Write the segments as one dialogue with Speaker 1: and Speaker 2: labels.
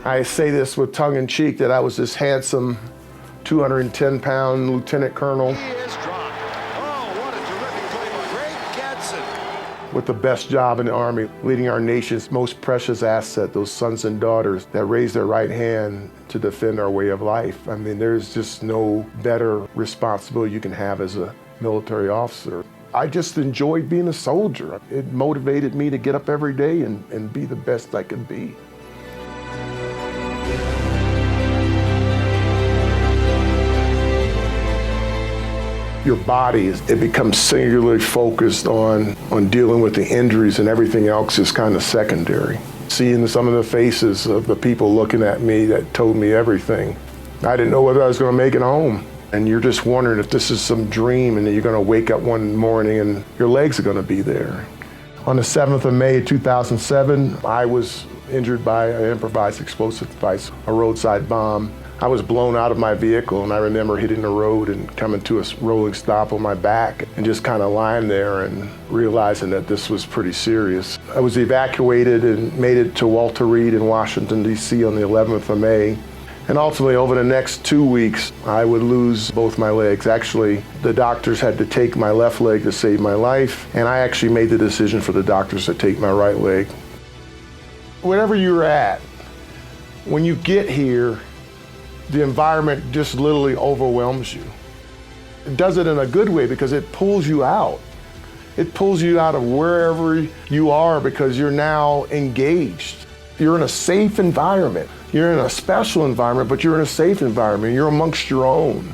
Speaker 1: I say this with tongue in cheek that I was this handsome 210-pound lieutenant colonel.
Speaker 2: He is dropped. Oh, what a terrific play by Greg Getson.
Speaker 1: With the best job in the Army, leading our nation's most precious asset, those sons and daughters that raise their right hand to defend our way of life. I mean, there's just no better responsibility you can have as a military officer. I just enjoyed being a soldier. It motivated me to get up every day and be the best I could be. Your body, it becomes singularly focused on dealing with the injuries, and everything else is kind of secondary. Seeing some of the faces of the people looking at me that told me everything. I didn't know whether I was going to make it home. And you're just wondering if this is some dream and that you're going to wake up one morning and your legs are going to be there. On the 7th of May 2007, I was injured by an improvised explosive device, a roadside bomb. I was blown out of my vehicle, and I remember hitting the road and coming to a rolling stop on my back and just kind of lying there and realizing that this was pretty serious. I was evacuated and made it to Walter Reed in Washington, D.C. on the 11th of May. And ultimately, over the next 2 weeks, I would lose both my legs. Actually, the doctors had to take my left leg to save my life, and I actually made the decision for the doctors to take my right leg. Wherever you're at, when you get here, the environment just literally overwhelms you. It does it in a good way because it pulls you out. It pulls you out of wherever you are because you're now engaged. You're in a safe environment. You're in a special environment, but you're in a safe environment. You're amongst your own.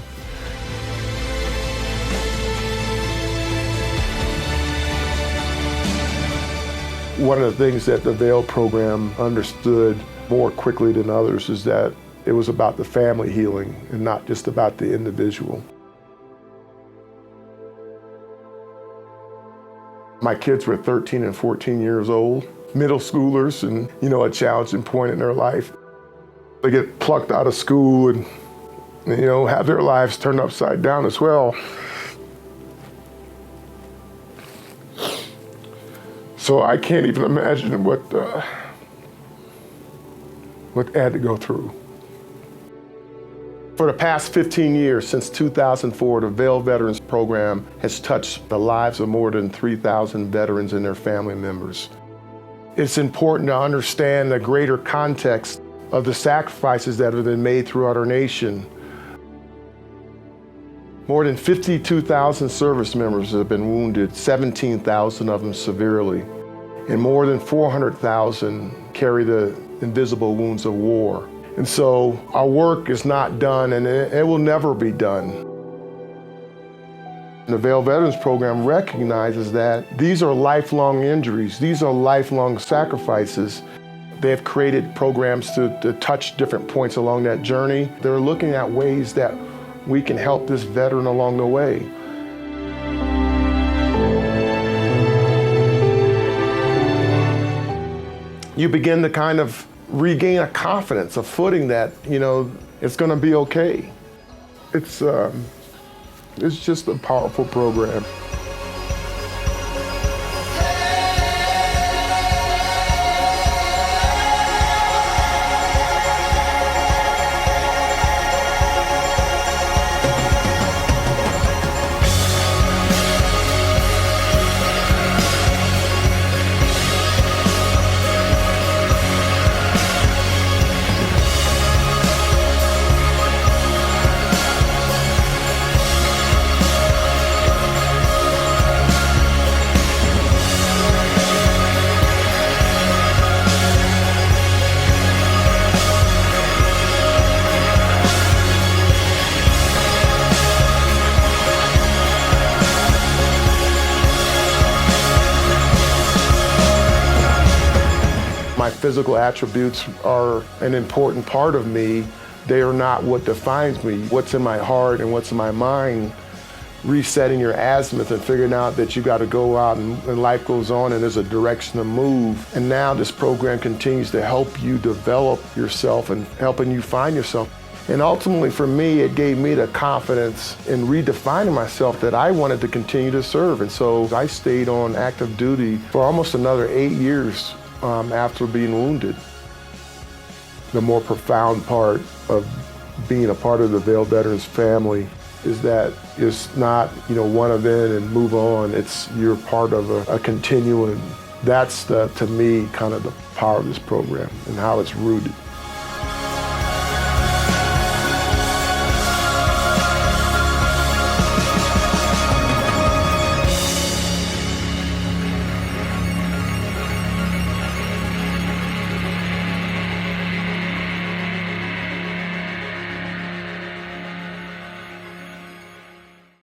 Speaker 1: One of the things that the Vail program understood more quickly than others is that it was about the family healing and not just about the individual. My kids were 13 and 14 years old, middle schoolers, and a challenging point in their life. They get plucked out of school and have their lives turned upside down as well. So I can't even imagine what they had to go through. For the past 15 years, since 2004, the Vail Veterans Program has touched the lives of more than 3,000 veterans and their family members. It's important to understand the greater context of the sacrifices that have been made throughout our nation. More than 52,000 service members have been wounded, 17,000 of them severely, and more than 400,000 carry the invisible wounds of war. And so our work is not done, and it will never be done. The Vail Veterans Program recognizes that these are lifelong injuries, these are lifelong sacrifices. They have created programs to touch different points along that journey. They're looking at ways that we can help this veteran along the way. You begin to kind of regain a confidence, a footing that, it's gonna be okay. It's just a powerful program. My physical attributes are an important part of me. They are not what defines me. What's in my heart and what's in my mind, resetting your azimuth and figuring out that you got to go out and life goes on and there's a direction to move. And now this program continues to help you develop yourself and helping you find yourself. And ultimately for me, it gave me the confidence in redefining myself that I wanted to continue to serve. And so I stayed on active duty for almost another 8 years after being wounded. The more profound part of being a part of the Vail Veterans family is that it's not, one event and move on. It's you're part of a continuum. That's to me, kind of the power of this program and how it's rooted.